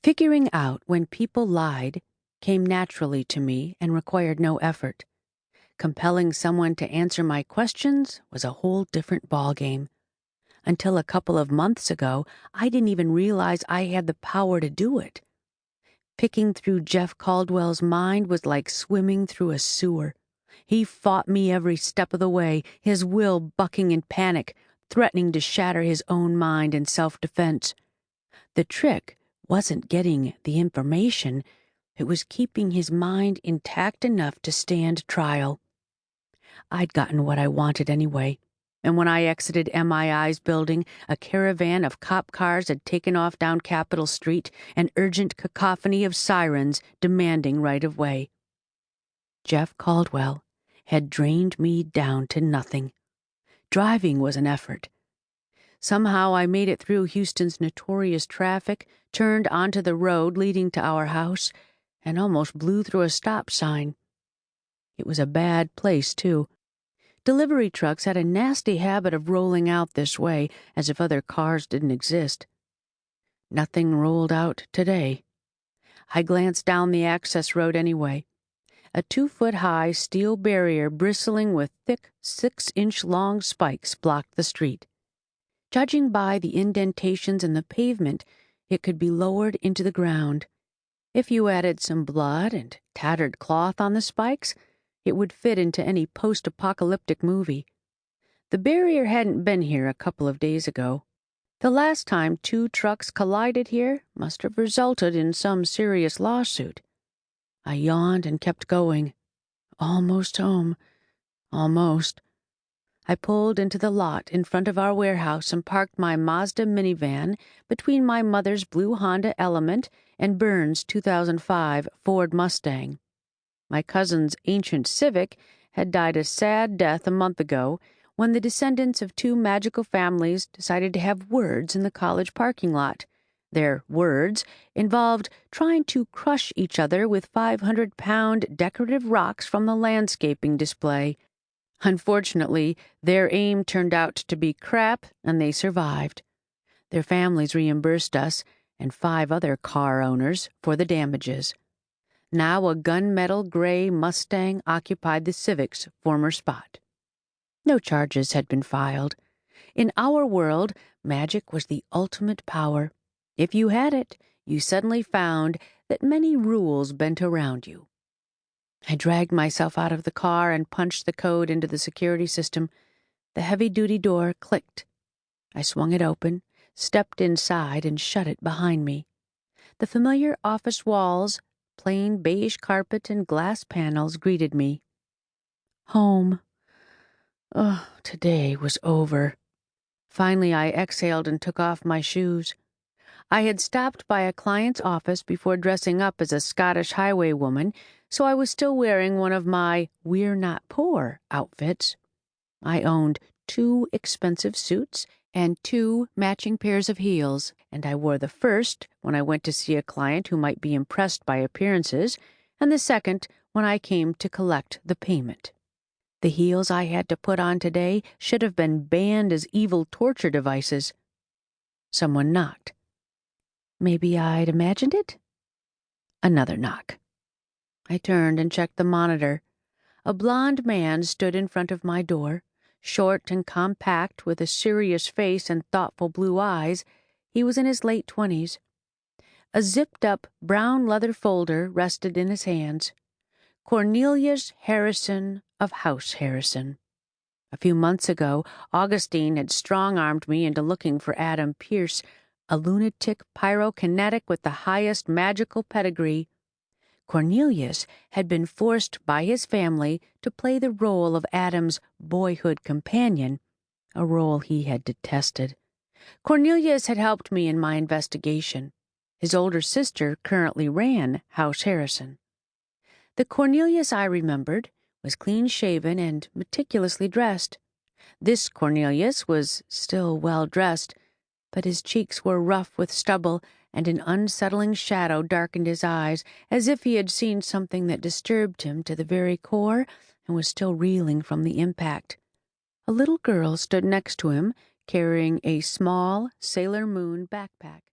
Figuring out when people lied came naturally to me and required no effort. Compelling someone to answer my questions was a whole different ballgame. Until a couple of months ago, I didn't even realize I had the power to do it. Picking through Jeff Caldwell's mind was like swimming through a sewer. He fought me every step of the way, his will bucking in panic, threatening to shatter his own mind in self-defense. The trick wasn't getting the information, it was keeping his mind intact enough to stand trial. I'd gotten what I wanted anyway, and when I exited MII's building, a caravan of cop cars had taken off down Capitol Street, an urgent cacophony of sirens demanding right-of-way. Jeff Caldwell had drained me down to nothing. Driving was an effort. Somehow I made it through Houston's notorious traffic, turned onto the road leading to our house, and almost blew through a stop sign. It was a bad place, too. Delivery trucks had a nasty habit of rolling out this way, as if other cars didn't exist. Nothing rolled out today. I glanced down the access road anyway. A 2-foot-high steel barrier bristling with thick 6-inch-long spikes blocked the street. Judging by the indentations in the pavement, it could be lowered into the ground. If you added some blood and tattered cloth on the spikes, it would fit into any post-apocalyptic movie. The barrier hadn't been here a couple of days ago. The last time 2 trucks collided here must have resulted in some serious lawsuit. I yawned and kept going. Almost home. Almost. I pulled into the lot in front of our warehouse and parked my Mazda minivan between my mother's blue Honda Element and Burns' 2005 Ford Mustang. My cousin's ancient Civic had died a sad death a month ago when the descendants of 2 magical families decided to have words in the college parking lot. Their words involved trying to crush each other with 500-pound decorative rocks from the landscaping display. Unfortunately, their aim turned out to be crap, and they survived. Their families reimbursed us, and 5 other car owners, for the damages. Now a gunmetal gray Mustang occupied the Civic's former spot. No charges had been filed. In our world, magic was the ultimate power. If you had it, you suddenly found that many rules bent around you. I dragged myself out of the car and punched the code into the security system. The heavy-duty door clicked. I swung it open, stepped inside, and shut it behind me. The familiar office walls, plain beige carpet, and glass panels greeted me. Home. Oh, today was over. Finally, I exhaled and took off my shoes. I had stopped by a client's office before dressing up as a Scottish highwaywoman, so I was still wearing one of my "we're not poor" outfits. I owned 2 expensive suits and 2 matching pairs of heels, and I wore the first when I went to see a client who might be impressed by appearances, and the second when I came to collect the payment. The heels I had to put on today should have been banned as evil torture devices. Someone knocked. Maybe I'd imagined it? Another knock. I turned and checked the monitor. A blond man stood in front of my door, short and compact with a serious face and thoughtful blue eyes. He was in his late 20s. A zipped-up brown leather folder rested in his hands. Cornelius Harrison of House Harrison. A few months ago, Augustine had strong-armed me into looking for Adam Pierce, a lunatic pyrokinetic with the highest magical pedigree. Cornelius had been forced by his family to play the role of Adam's boyhood companion, a role he had detested. Cornelius had helped me in my investigation. His older sister currently ran House Harrison. The Cornelius I remembered was clean-shaven and meticulously dressed. This Cornelius was still well-dressed, but his cheeks were rough with stubble, and an unsettling shadow darkened his eyes, as if he had seen something that disturbed him to the very core and was still reeling from the impact. A little girl stood next to him, carrying a small Sailor Moon backpack.